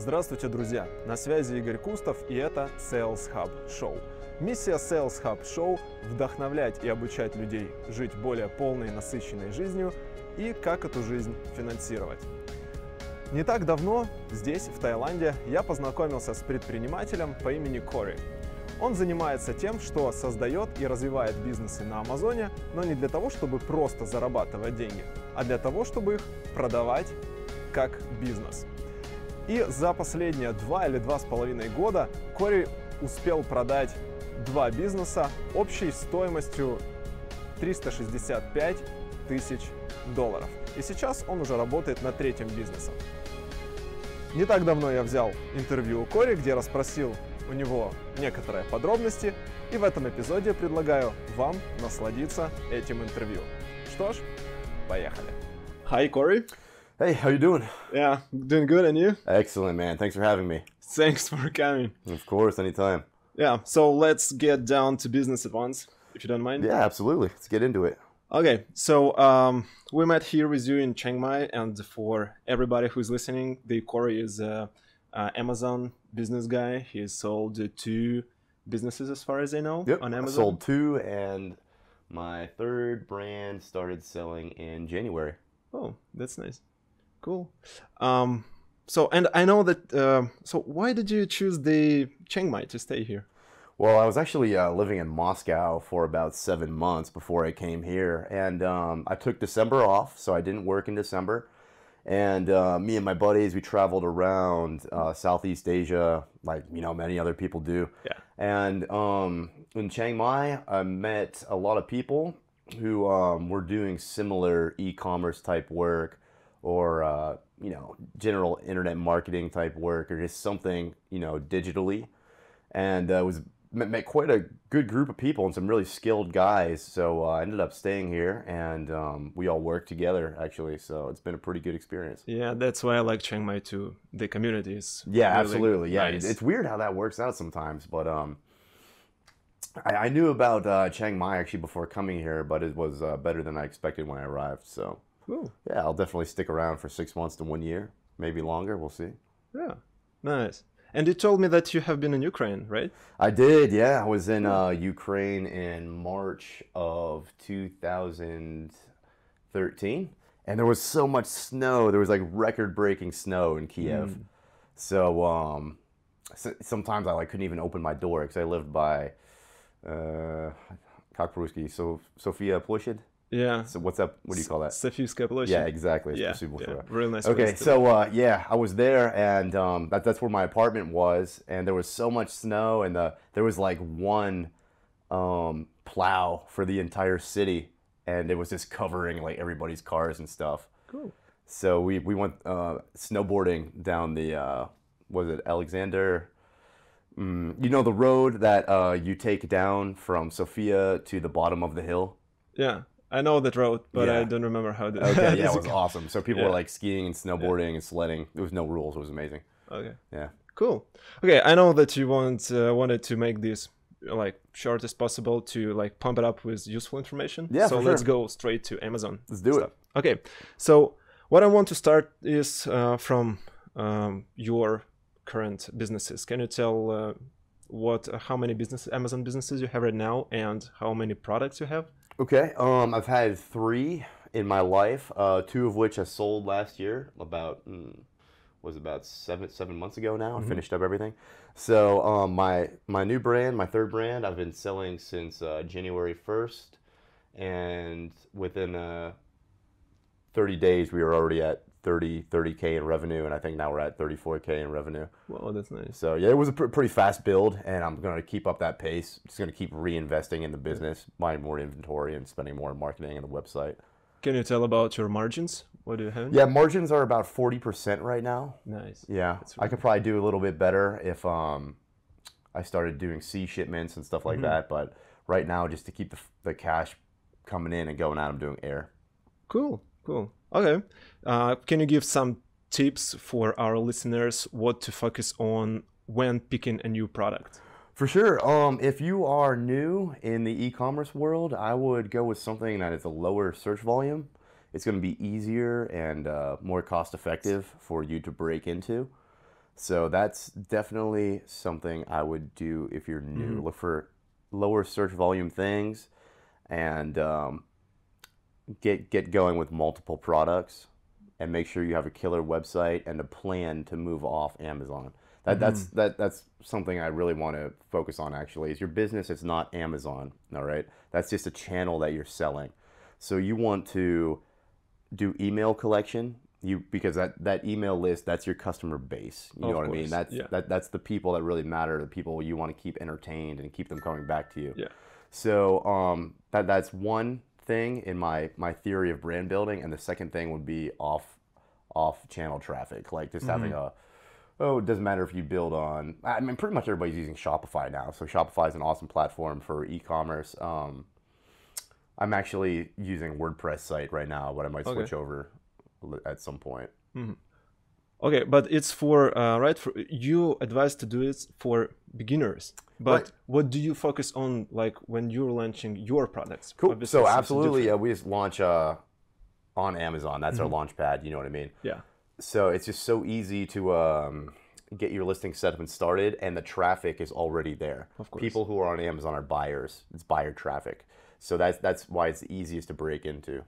Здравствуйте, друзья! На связи Игорь Кустов, и это SalesHub Show. Миссия SalesHub Show – вдохновлять и обучать людей жить более полной и насыщенной жизнью и как эту жизнь финансировать. Не так давно здесь, в Таиланде, я познакомился с предпринимателем по имени Кори. Он занимается тем, что создает и развивает бизнесы на Амазоне, но не для того, чтобы просто зарабатывать деньги, а для того, чтобы их продавать как бизнес. И за последние 2 или 2,5 года Кори успел продать 2 бизнеса общей стоимостью $365 тысяч. И сейчас он уже работает над 3-м бизнесом. Не так давно я взял интервью у Кори, где расспросил у него некоторые подробности, и в этом эпизоде предлагаю вам насладиться этим интервью. Что ж, поехали. Hi, Corey. Hey, how you doing? Yeah, doing good, and you? Excellent, man. Thanks for having me. Thanks for coming. Of course, anytime. Yeah, so let's get down to business at once, if you don't mind. Yeah, absolutely. Let's get into it. Okay, so we met here with you in Chiang Mai, and for everybody who's listening, the Corey is a Amazon business guy. He sold 2 businesses, as far as I know, on Amazon. I sold 2, and my 3rd brand started selling in January. Oh, that's nice. Cool. So, and I know that, so why did you choose the Chiang Mai to stay here? Well, I was actually living in Moscow for about 7 months before I came here, and I took December off, so I didn't work in December. And me and my buddies, we traveled around Southeast Asia, like, you know, many other people do. Yeah. And in Chiang Mai, I met a lot of people who were doing similar e-commerce type work, or you know, general internet marketing type work, or just something, you know, digitally. And met quite a good group of people and some really skilled guys. So I ended up staying here, and we all worked together, actually. So it's been a pretty good experience. Yeah, that's why I like Chiang Mai too. The community is yeah, really absolutely. Yeah, nice. It's weird how that works out sometimes, but I knew about Chiang Mai actually before coming here, but it was better than I expected when I arrived. So Cool. yeah, I'll definitely stick around for 6 months to 1 year, maybe longer. We'll see. Yeah, nice. And you told me that you have been in Ukraine, right? I did, yeah. I was in Ukraine in March of 2013, and there was so much snow. There was like record-breaking snow in Kiev. So sometimes I couldn't even open my door because I lived by как по-русски, София площадь. Yeah. So what's up? What do you call that? Софийская площадь. Yeah, exactly. Yeah, really nice. Okay, so yeah, I was there, and that's where my apartment was, and there was so much snow, and there was like one plow for the entire city, and it was just covering like everybody's cars and stuff. Cool. So we went snowboarding down the was it Alexander? You know the road that you take down from Sofia to the bottom of the hill? Yeah. I know that road, but Yeah. I don't remember how to. Okay, yeah, it was awesome. So people Yeah. were like skiing and snowboarding and sledding. There was no rules. It was amazing. Okay. Yeah. Cool. Okay, I know that you wanted to make this like short as possible to like pump it up with useful information. Yeah, so for let's sure. go straight to Amazon. Let's do it. Okay. So what I want to start is from your current businesses. Can you tell how many Amazon businesses you have right now, and how many products you have? Okay. I've had 3 in my life. 2 of which I sold last year. About 7 months ago now. I finished up everything. So my new brand, my 3rd brand, I've been selling since January 1st, and within 30 days we were already at 30K in revenue, and I think now we're at 34K in revenue. Wow, that's nice. So yeah, it was a pretty fast build, and I'm going to keep up that pace. Just going to keep reinvesting in the business, buying more inventory, and spending more on marketing and the website. Can you tell about your margins? What do you have? Yeah, margins are about 40% right now. Nice. Yeah, That's I could probably do a little bit better if I started doing sea shipments and stuff like that. But right now, just to keep the cash coming in and going out, I'm doing air. Cool. Okay. Can you give some tips for our listeners what to focus on when picking a new product? For sure. If you are new in the e-commerce world, I would go with something that is a lower search volume. It's going to be easier and more cost effective for you to break into. So that's definitely something I would do if you're new. Look for lower search volume things, and get going with multiple products, and make sure you have a killer website and a plan to move off Amazon. That's something I really want to focus on. Actually, is your business? It's not Amazon. All right, that's just a channel that you're selling. So you want to do email collection. Because that email list, that's your customer base. You know what I mean? That's the people that really matter, the people you want to keep entertained and keep them coming back to you. Yeah. So that's one thing in my theory of brand building, and the second thing would be off channel traffic, like just having it doesn't matter if you build on. I mean, pretty much everybody's using Shopify now, so Shopify is an awesome platform for e-commerce. I'm actually using WordPress site right now, but I might switch over at some point. Okay, but it's for right, for you advise to do it for beginners, but what do you focus on, like when you're launching your products? Cool. So absolutely, we just launch on Amazon. That's our launch pad, you know what I mean? Yeah. So it's just so easy to get your listing set up and started, and the traffic is already there. Of course. People who are on Amazon are buyers. It's buyer traffic. So that's why it's the easiest to break into.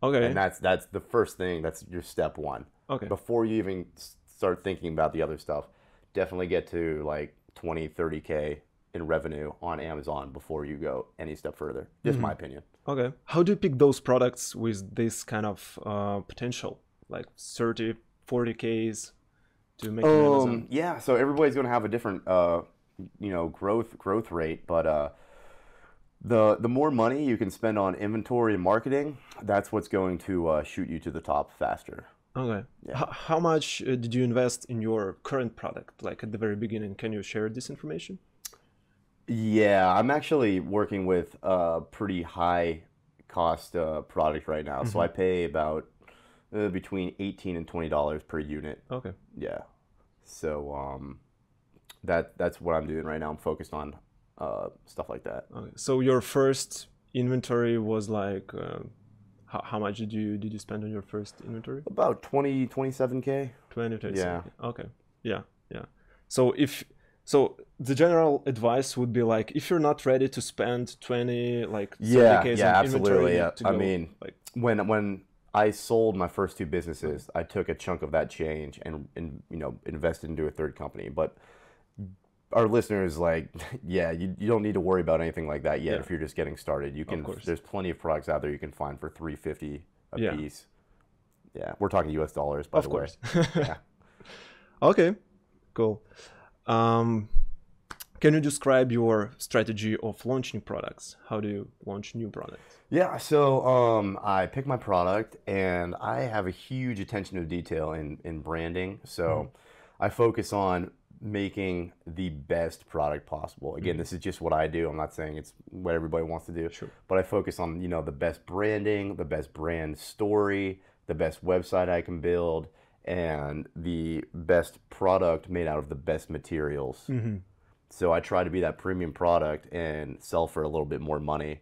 Okay. And that's the first thing. That's your step one. Okay. Before you even start thinking about the other stuff, definitely get to like 20, 30K in revenue on Amazon before you go any step further. Just my opinion. Okay. How do you pick those products with this kind of potential, like 30, 40Ks to make an Amazon? Yeah. So everybody's going to have a different, growth rate, but the more money you can spend on inventory and marketing, that's what's going to shoot you to the top faster. Okay. Yeah. How much did you invest in your current product, like at the very beginning? Can you share this information? Yeah, I'm actually working with a pretty high cost product right now. So I pay about between $18 and $20 per unit. Okay. Yeah. So that's what I'm doing right now. I'm focused on stuff like that. Okay. So your first inventory was like, how much did you spend on your first inventory? About 27K. 27K. Yeah. Okay. Yeah. So the general advice would be like, if you're not ready to spend 20, like 30K on absolutely. inventory, I mean, like when I sold my first two businesses, I took a chunk of that change and invested into a third company. But our listeners, like, you don't need to worry about anything like that yet if you're just getting started. You can. There's plenty of products out there you can find for $350 a piece. Yeah, we're talking US dollars, by the way. Of course. Yeah. Okay, cool. Can you describe your strategy of launching products? How do you launch new products? Yeah, so I pick my product, and I have a huge attention to detail in branding. So I focus on making the best product possible. Again, this is just what I do. I'm not saying it's what everybody wants to do. Sure. But I focus on, the best branding, the best brand story, the best website I can build, and the best product made out of the best materials. So I try to be that premium product and sell for a little bit more money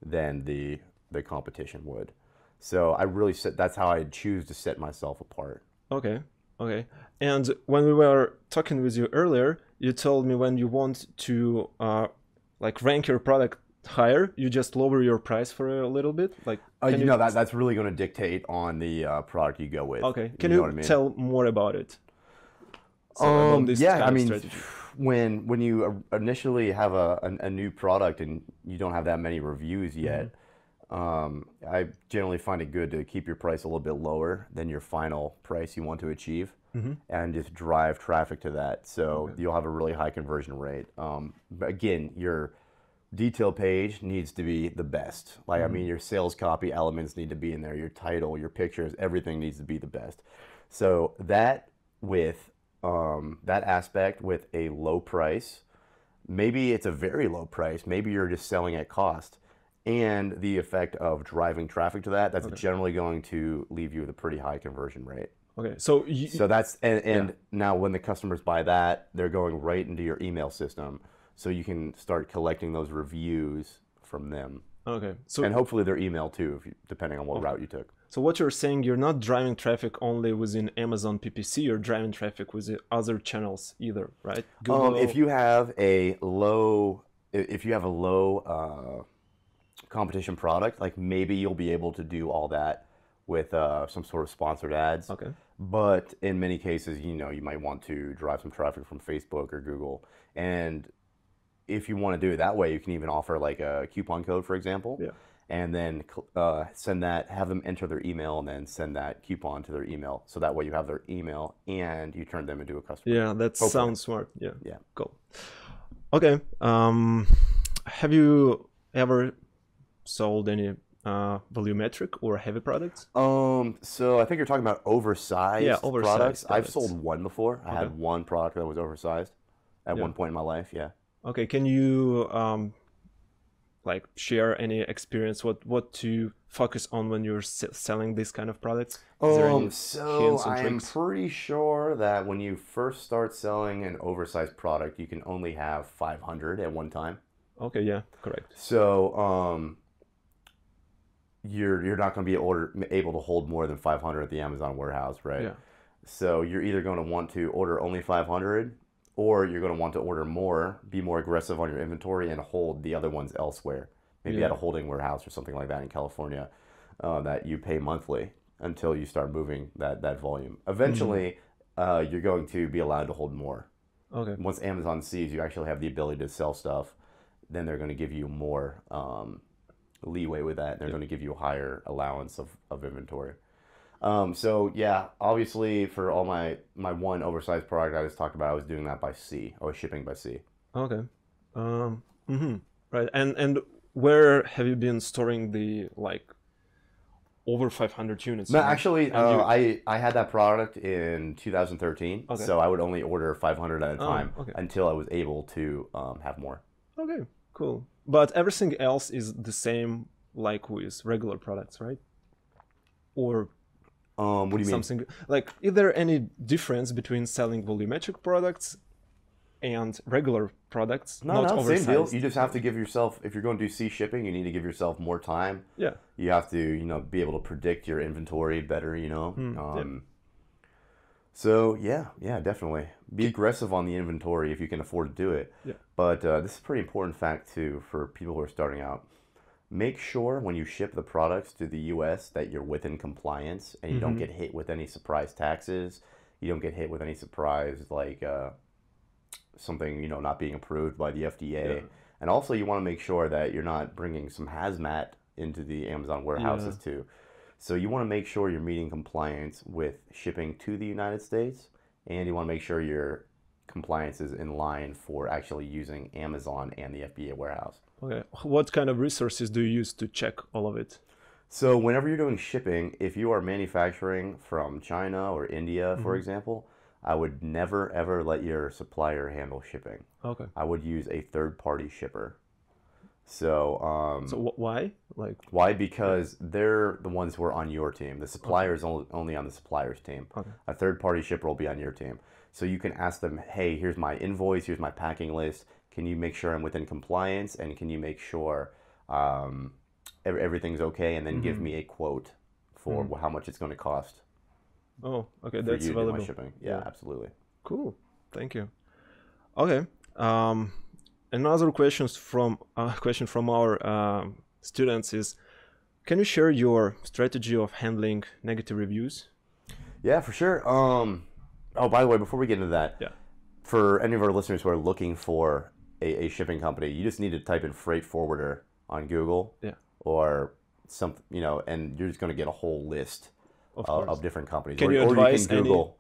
than the competition would. So I really that's how I choose to set myself apart. Okay. And when we were talking with you earlier, you told me when you want to rank your product higher, you just lower your price for a little bit. Like, that's really going to dictate on the product you go with. Okay. Can you tell more about it? About this kind of strategy. When you initially have a new product and you don't have that many reviews yet, I generally find it good to keep your price a little bit lower than your final price you want to achieve, and just drive traffic to that. So you'll have a really high conversion rate. But again, your detail page needs to be the best. Like, I mean, your sales copy elements need to be in there. Your title, your pictures, everything needs to be the best. So that with that aspect with a low price, maybe it's a very low price, maybe you're just selling at cost, and the effect of driving traffic to that's generally going to leave you with a pretty high conversion rate. Okay, so that's now when the customers buy that, they're going right into your email system, so you can start collecting those reviews from them. Okay. So And hopefully their email too, depending on what route you took. So what you're saying, you're not driving traffic only within Amazon PPC, you're driving traffic with the other channels either, right? Google. If you have a low competition product, like maybe you'll be able to do all that with some sort of sponsored ads. Okay. But in many cases, you might want to drive some traffic from Facebook or Google. And if you want to do it that way, you can even offer like a coupon code, for example. Yeah. And then send that, have them enter their email, and then send that coupon to their email. So that way you have their email and you turn them into a customer. Yeah, that sounds smart. Yeah. Yeah. Cool. Okay. Have you ever sold any volumetric or heavy products? So I think you're talking about oversized products. I've sold one before. I had one product that was oversized at one point in my life. Yeah. Okay. Can you like share any experience? What to focus on when you're selling these kind of products? So I am pretty sure that when you first start selling an oversized product, you can only have 500 at one time. Okay. Yeah. Correct. So you're not going to be able to hold more than 500 at the Amazon warehouse, right? Yeah. So you're either going to want to order only 500, or you're going to want to order more, be more aggressive on your inventory, and hold the other ones elsewhere. Maybe at a holding warehouse or something like that in California that you pay monthly until you start moving that volume. Eventually, you're going to be allowed to hold more. Okay. Once Amazon sees you actually have the ability to sell stuff, then they're going to give you more leeway with that. They're going to give you a higher allowance of inventory. So yeah, obviously for all my one oversized product I just talked about, I was doing that by sea. I was shipping by sea. Okay. Right. And where have you been storing the like over 500 units? No, actually, I had that product in 2013. Okay. So I would only order 500 at a time until I was able to have more. Okay, cool. But everything else is the same like with regular products, right? Or what do you mean? Like, is there any difference between selling volumetric products and regular products? No, same deal. You just have to give yourself, if you're going to do sea shipping, you need to give yourself more time. Yeah. You have to, be able to predict your inventory better, So yeah, definitely. Be aggressive on the inventory if you can afford to do it. Yeah. But this is a pretty important fact too for people who are starting out. Make sure when you ship the products to the US that you're within compliance and you don't get hit with any surprise taxes. You don't get hit with any surprise like something, not being approved by the FDA. Yeah. And also you want to make sure that you're not bringing some hazmat into the Amazon warehouses too. So you want to make sure you're meeting compliance with shipping to the United States, and you want to make sure your compliance is in line for actually using Amazon and the FBA warehouse. Okay. What kind of resources do you use to check all of it? So whenever you're doing shipping, if you are manufacturing from China or India, for example, I would never ever let your supplier handle shipping. Okay. I would use a third-party shipper. So why? Why? Because they're the ones who are on your team. The supplier is only on the supplier's team. Okay. A third-party shipper will be on your team. So you can ask them, hey, here's my invoice, here's my packing list. Can you make sure I'm within compliance? And can you make sure everything's okay? And then give me a quote for how much it's going to cost. Oh, okay. That's valuable. My shipping. Yeah, absolutely. Cool. Thank you. Okay. Another question from our students is, can you share your strategy of handling negative reviews? Yeah, for sure. Oh, by the way, before we get into that, for any of our listeners who are looking for a shipping company, you just need to type in freight forwarder on Google, or something, and you're just going to get a whole list of different companies. Can you advise you can Google.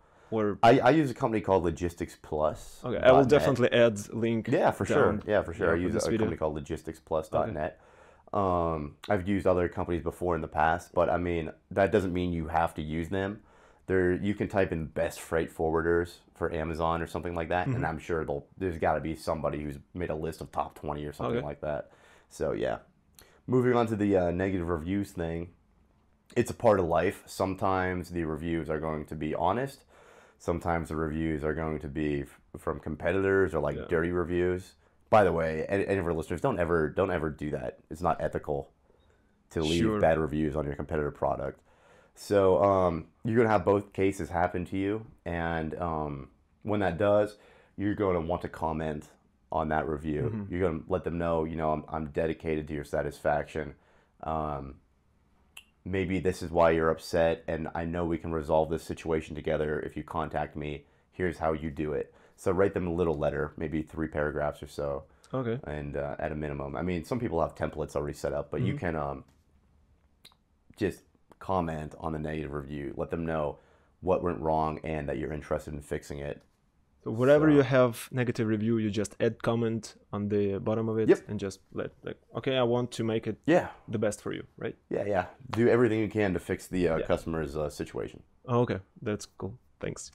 I use a company called Logistics Plus. Okay, I will definitely add link. Yeah, for sure. Yeah, for sure. I use a company called logisticsplus.net. I've used other companies before in the past, but I mean, that doesn't mean you have to use them. You can type in best freight forwarders for Amazon or something like that, and I'm sure there's got to be somebody who's made a list of top 20 or something like that. So yeah. Moving on to the negative reviews thing, it's a part of life. Sometimes the reviews are going to be honest. Sometimes the reviews are going to be from competitors or dirty reviews. By the way, any of our listeners, don't ever do that. It's not ethical to leave Sure. bad reviews on your competitor product. So you're going to have both cases happen to you. And when that does, you're going to want to comment on that review. You're going to let them know, you know, I'm dedicated to your satisfaction. Maybe this is why you're upset, and I know we can resolve this situation together if you contact me. Here's how you do it. So write them a little letter, maybe 3 paragraphs or so. Okay. And at a minimum, I mean, some people have templates already set up, but you can just comment on the negative review. Let them know what went wrong and that you're interested in fixing it. So wherever you have negative review, you just add comment on the bottom of it. Yep. And just let, like, okay, I want to make it the best for you, right? Yeah. Do everything you can to fix the customer's situation. Okay, that's cool. Thanks.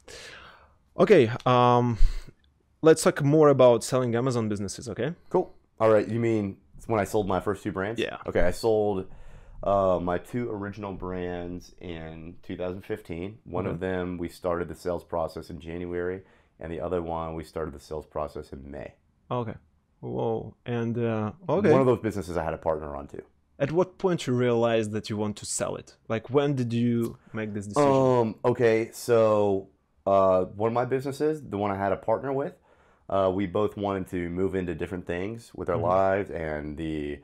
Okay, let's talk more about selling Amazon businesses, okay? Cool. All right, you mean when I sold my first 2 brands? Yeah. Okay, I sold my 2 original brands in 2015. One of them, we started the sales process in January, and the other one, we started the sales process in May. Okay. Whoa. And, okay. One of those businesses I had a partner on too. At what point you realized that you want to sell it? Like, when did you make this decision? Okay, so one of my businesses, the one I had a partner with, we both wanted to move into different things with our lives, and the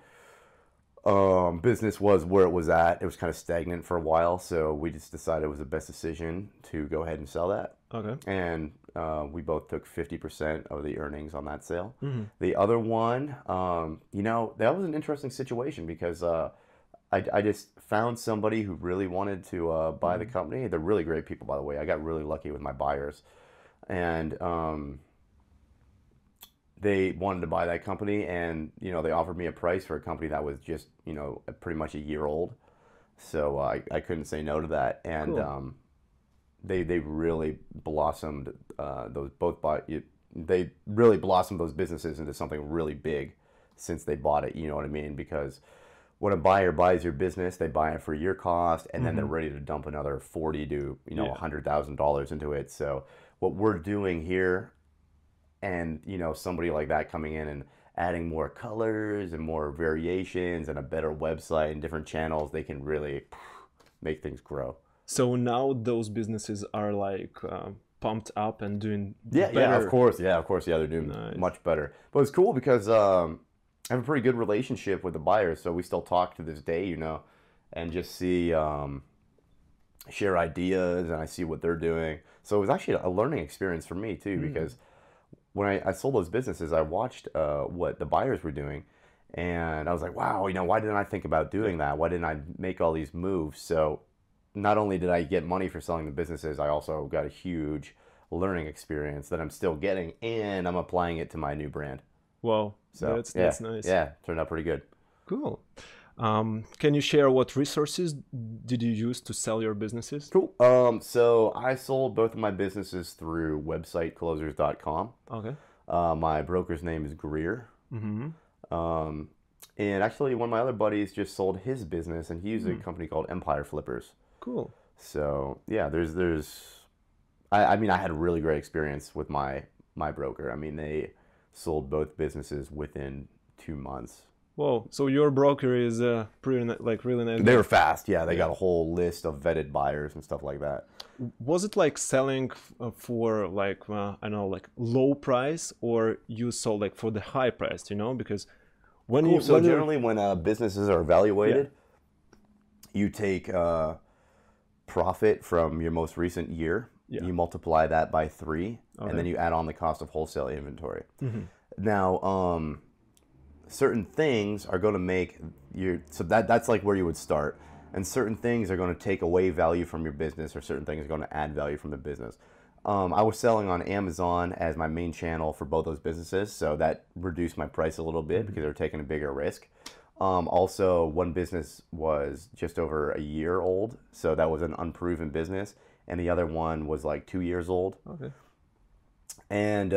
business was where it was at. It was kind of stagnant for a while, so we just decided it was the best decision to go ahead and sell that. Okay. And we both took 50% of the earnings on that sale. The other one, you know, that was an interesting situation because I just found somebody who really wanted to buy the company. They're really great people, by the way. I got really lucky with my buyers. And they wanted to buy that company, and, you know, they offered me a price for a company that was just, you know, pretty much a year old. So I couldn't say no to that. And Cool. They really blossomed they really blossomed those businesses into something really big since they bought it. You know what I mean? Because when a buyer buys your business, they buy it for your cost, and then they're ready to dump another $40,000 to $100,000 into it. So what we're doing here, and, you know, somebody like that coming in and adding more colors and more variations and a better website and different channels, they can really make things grow. So now those businesses are like pumped up and doing Yeah, better. yeah, of course. Yeah, they're doing much better. But it's cool because I have a pretty good relationship with the buyers, so we still talk to this day, you know, and just see, share ideas, and I see what they're doing. So it was actually a learning experience for me too, because when I sold those businesses, I watched what the buyers were doing, and I was like, wow, you know, why didn't I think about doing that? Why didn't I make all these moves? So not only did I get money for selling the businesses, I also got a huge learning experience that I'm still getting, and I'm applying it to my new brand. Wow, So that's nice. Yeah, turned out pretty good. Cool. Can you share what resources did you use to sell your businesses? Cool. So I sold both of my businesses through websiteclosers.com. Okay. My broker's name is Greer. And actually, one of my other buddies just sold his business, and he used a company called Empire Flippers. Cool. So yeah, I mean, I had a really great experience with my broker. I mean, they sold both businesses within 2 months. Whoa. So your broker is pretty like really nice. They were fast. Yeah, they got a whole list of vetted buyers and stuff like that. Was it like selling for like I don't know, like low price, or you sold like for the high price? You know, because when Cool. you So generally, when businesses are evaluated, you take profit from your most recent year. Yeah. You multiply that by 3, and then you add on the cost of wholesale inventory. Now, certain things are going to make so that's like where you would start, and certain things are going to take away value from your business, or certain things are going to add value from the business. I was selling on Amazon as my main channel for both those businesses, so that reduced my price a little bit because they were taking a bigger risk. Also, one business was just over a year old, so that was an unproven business, and the other one was like 2 years old. Okay. And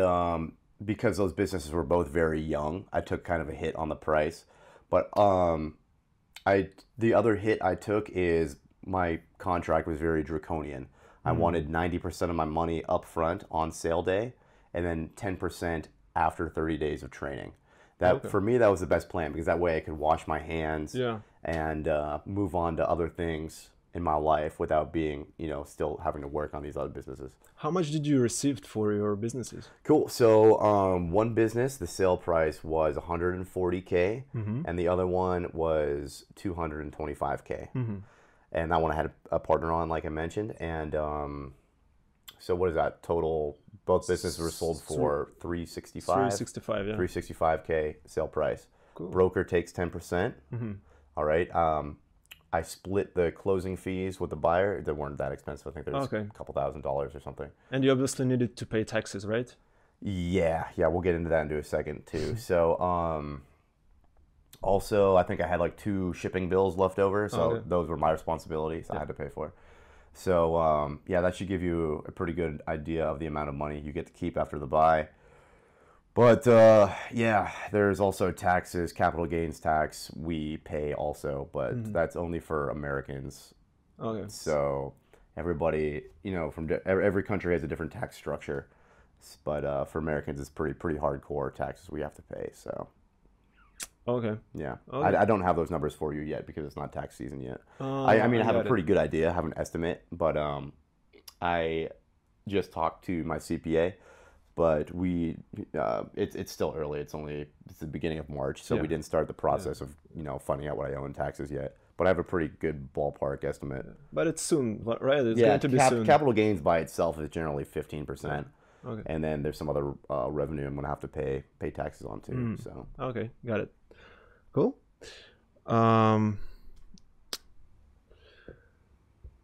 because those businesses were both very young, I took kind of a hit on the price. But the other hit I took is my contract was very draconian. I wanted 90% of my money up front on sale day, and then 10% after 30 days of training. That for me, that was the best plan because that way I could wash my hands and move on to other things in my life without being, still having to work on these other businesses. How much did you receive for your businesses? Cool. So one business, the sale price was 140K, and the other one was 225K. And that one I had a partner on, like I mentioned. And so what is that total? Both businesses were sold for 365. 365, yeah. 365K sale price. Cool. Broker takes 10%. All right. I split the closing fees with the buyer. They weren't that expensive. I think there's a couple $1,000s or something. And you obviously needed to pay taxes, right? Yeah, we'll get into that in a second too. So also I think I had like 2 shipping bills left over, so those were my responsibilities. I had to pay for. So that should give you a pretty good idea of the amount of money you get to keep after the buy. But there's also taxes, capital gains tax we pay also, but that's only for Americans. Okay. So everybody, from every country has a different tax structure, but for Americans it's pretty hardcore taxes we have to pay. So. Okay. Yeah. Okay. I don't have those numbers for you yet because it's not tax season yet. I have a pretty good idea, I have an estimate, but I just talked to my CPA. But it's still early. It's the beginning of March, so we didn't start the process of finding out what I owe in taxes yet. But I have a pretty good ballpark estimate. But it's soon, right? It's going to be soon. Capital gains by itself is generally 15%. Okay. And then there's some other revenue I'm going to have to pay taxes on too. So. Okay, got it. Cool.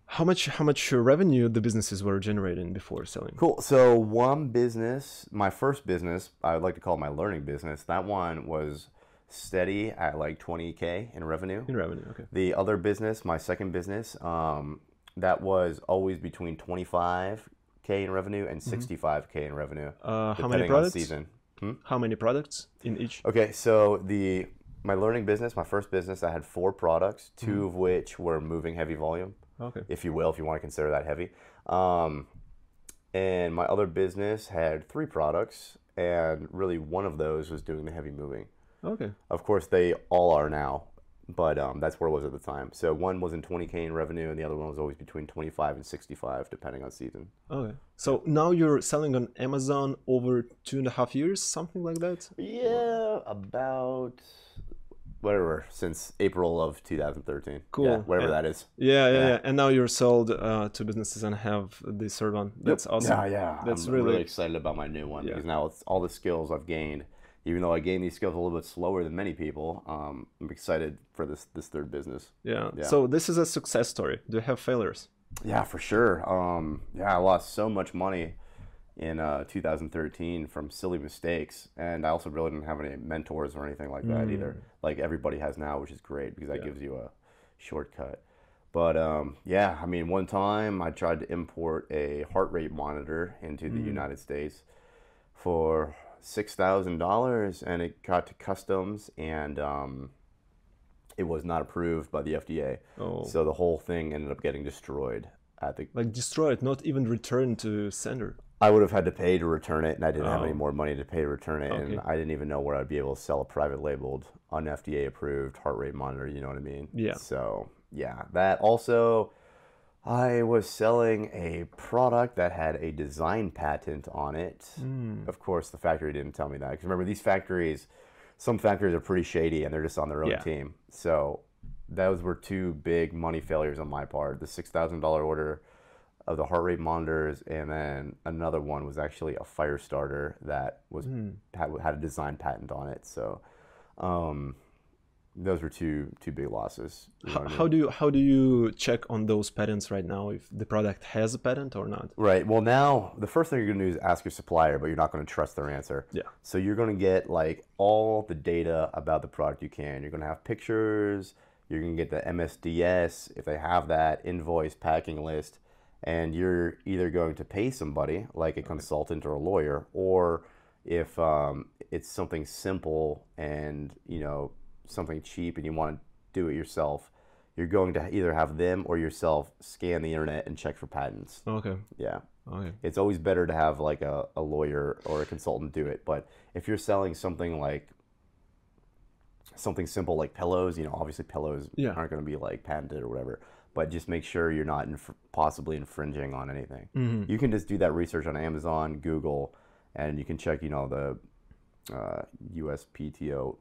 How much revenue the businesses were generating before selling? Cool. So one business, my first business, I would like to call it my learning business. That one was steady at like 20K in revenue. In revenue, okay. The other business, my second business, that was always between 25K in revenue and 65K in revenue. How many products? On season. How many products in each? Okay, so my learning business, my first business, I had 4 products, 2 of which were moving heavy volume. Okay. If you will, if you want to consider that heavy. And my other business had 3 products, and really one of those was doing the heavy moving. Okay. Of course, they all are now, but that's where it was at the time. So one was in 20K in revenue, and the other one was always between 25 and 65, depending on season. Okay. So now you're selling on Amazon over 2.5 years, something like that? Yeah, about... whatever, since April of 2013. Cool. Yeah, whatever that is. Yeah. And now you're sold to businesses and have the third one. That's awesome. Yeah. That's I'm really excited about my new one because now it's all the skills I've gained. Even though I gained these skills a little bit slower than many people, I'm excited for this third business. Yeah. So this is a success story. Do you have failures? Yeah, for sure. I lost so much money in 2013 from silly mistakes, and I also really didn't have any mentors or anything like that either, like everybody has now, which is great because that gives you a shortcut. But one time I tried to import a heart rate monitor into the United States for $6,000, and it got to customs, and it was not approved by the FDA. So the whole thing ended up getting destroyed destroyed, not even returned to sender. I would have had to pay to return it, and I didn't have any more money to pay to return it, and I didn't even know where I'd be able to sell a private labeled, un-FDA approved heart rate monitor, you know what I mean? Yeah. So, that also, I was selling a product that had a design patent on it. Of course, the factory didn't tell me that, because remember, some factories are pretty shady, and they're just on their own team. So, those were 2 big money failures on my part. The $6,000 order of the heart rate monitors, and then another one was actually a fire starter that was had a design patent on it. So those were two big losses. How do you check on those patents right now, if the product has a patent or not? Right. Well, now the first thing you're going to do is ask your supplier, but you're not going to trust their answer. Yeah. So you're going to get like all the data about the product you can. You're going to have pictures. You're going to get the MSDS if they have that, invoice, packing list. And you're either going to pay somebody, like a consultant or a lawyer, or if it's something simple and, something cheap and you want to do it yourself, you're going to either have them or yourself scan the internet and check for patents. Okay. Yeah. Okay. It's always better to have like a lawyer or a consultant do it. But if you're selling something like something simple like pillows, you know, obviously pillows Yeah. aren't going to be like patented or whatever, but just make sure you're not possibly infringing on anything. You can just do that research on Amazon, Google, and you can check, you know, the USPTO.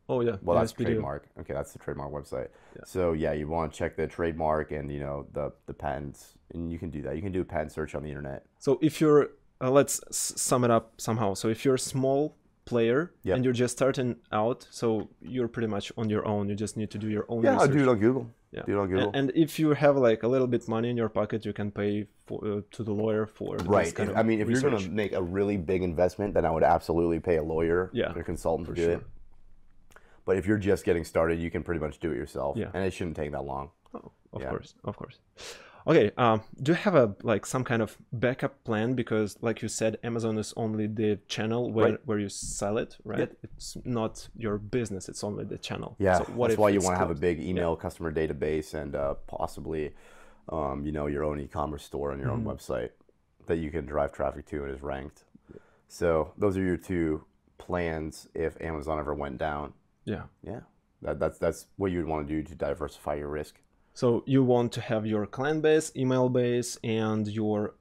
Oh yeah. Well, that's USPTO. trademark. Okay, that's the trademark website. Yeah. So yeah, you want to check the trademark and, you know, the patents, and you can do that. You can do a patent search on the internet. So if you're, let's sum it up somehow. So if you're a small player Yep. and you're just starting out, so you're pretty much on your own. You just need to do your own Yeah, I'll research. do it on Google. Yeah. Do it on Google. And if you have like a little bit money in your pocket, you can pay for, to the lawyer for this Right. kind of I mean, if you're research. going to make a really big investment, then I would absolutely pay a lawyer Yeah, or a consultant to for do sure. it. But if you're just getting started, you can pretty much do it yourself. Yeah. And it shouldn't take that long. Oh, of Yeah. course, of course. Okay, do you have a like some kind of backup plan? Because like you said, Amazon is only the channel Right. where you sell it, right? Yep. It's not your business, it's only the channel. Yeah, So what that's if why you it's want to have a closed? big email customer database and possibly, you know, your own e-commerce store on your own website that you can drive traffic to and is ranked. So those are your two plans if Amazon ever went down. Yeah. Yeah, that's what you'd want to do to diversify your risk. So you want to have your client base, email base, and your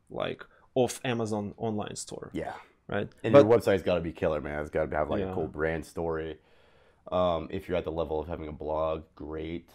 like off Amazon online store, Yeah. right? And But your website's got to be killer, man. It's got to have like Yeah. a cool brand story. If you're at the level of having a blog, great.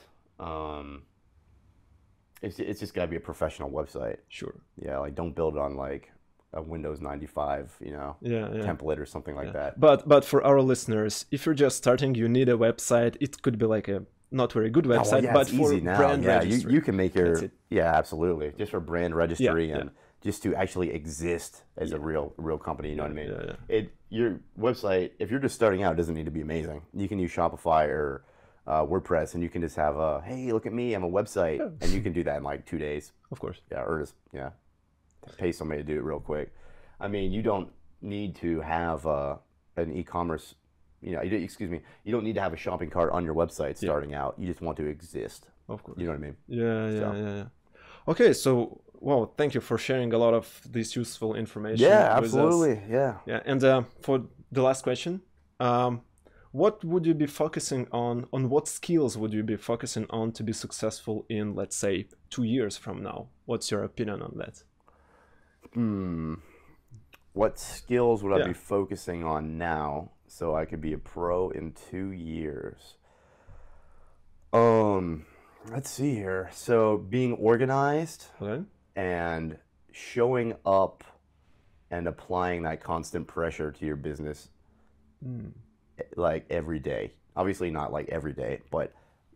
It's just got to be a professional website. sure. Yeah, like don't build it on like a Windows 95, you know, Yeah, yeah. template or something like that. But for our listeners, if you're just starting, you need a website. It could be like a not very good Oh, well, website, yeah, but it's for easy now. brand Yeah, registry. you can make your That's it. yeah, absolutely, just for brand registry Yeah, and just to actually exist as a real company. You know what I mean? Yeah, yeah. Your website, if you're just starting out, doesn't need to be amazing. You can use Shopify or WordPress, and you can just have a hey, look at me, I'm a website, and you can do that in like 2 days. Of course. Yeah, or just pay somebody to do it real quick. I mean, you don't need to have an e-commerce. You know, you don't need to have a shopping cart on your website starting out. You just want to exist. Of course. You know what I mean? Yeah. Okay, so well, thank you for sharing a lot of this useful information. Yeah, with us. absolutely. Yeah. Yeah, and for the last question, what would you be focusing on? On what skills would you be focusing on to be successful in, let's say, 2 years from now? What's your opinion on that? What skills would I Yeah. be focusing on now so I could be a pro in 2 years? Let's see here. So being organized Okay. and showing up and applying that constant pressure to your business like every day. Obviously not like every day, but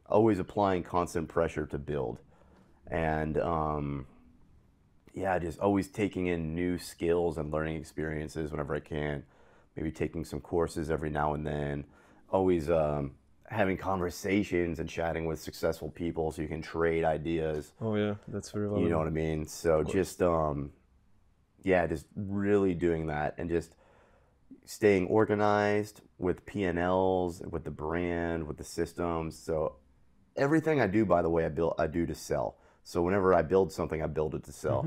always applying constant pressure to build. And yeah, just always taking in new skills and learning experiences whenever I can. Maybe taking some courses every now and then. Always having conversations and chatting with successful people so you can trade ideas. Oh yeah, that's very valuable. You know what I mean? So just yeah, just really doing that and just staying organized with P&Ls, with the brand, with the systems. So everything I do, by the way, I do to sell. So whenever I build something, I build it to sell.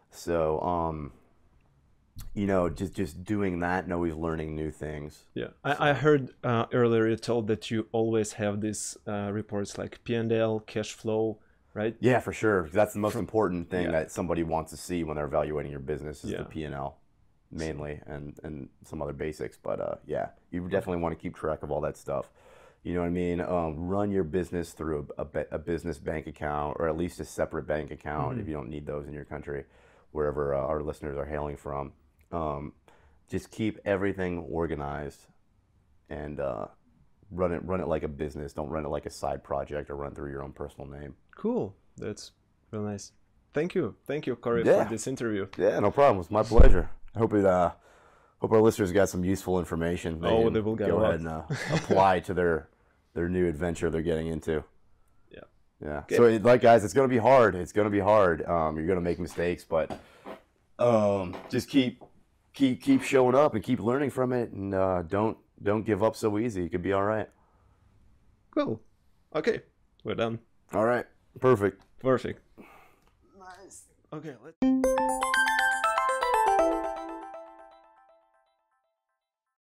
So you know, just doing that and always learning new things. Yeah, I heard earlier you told that you always have these reports like P&L, cash flow, right? Yeah, for sure. That's the most important thing that somebody wants to see when they're evaluating your business is the P&L mainly and some other basics. But yeah, you definitely want to keep track of all that stuff. You know what I mean? Run your business through a business bank account or at least a separate bank account if you don't need those in your country, wherever our listeners are hailing from. Just keep everything organized and run it like a business. Don't run it like a side project or run through your own personal name. Cool. That's real nice. Thank you, Corey, Yeah. for this interview. Yeah, no problem. It's my pleasure. I hope hope our listeners got some useful information. Oh, can they will get go a lot. ahead and apply to their new adventure they're getting into. Yeah. Yeah. Okay. So, like, guys, it's gonna be hard. It's gonna be hard. You're gonna make mistakes, but just keep showing up and keep learning from it, and don't give up so easy. You could be all right. Cool. Okay, we're done. All right. Perfect. Perfect. Nice. Okay, let's.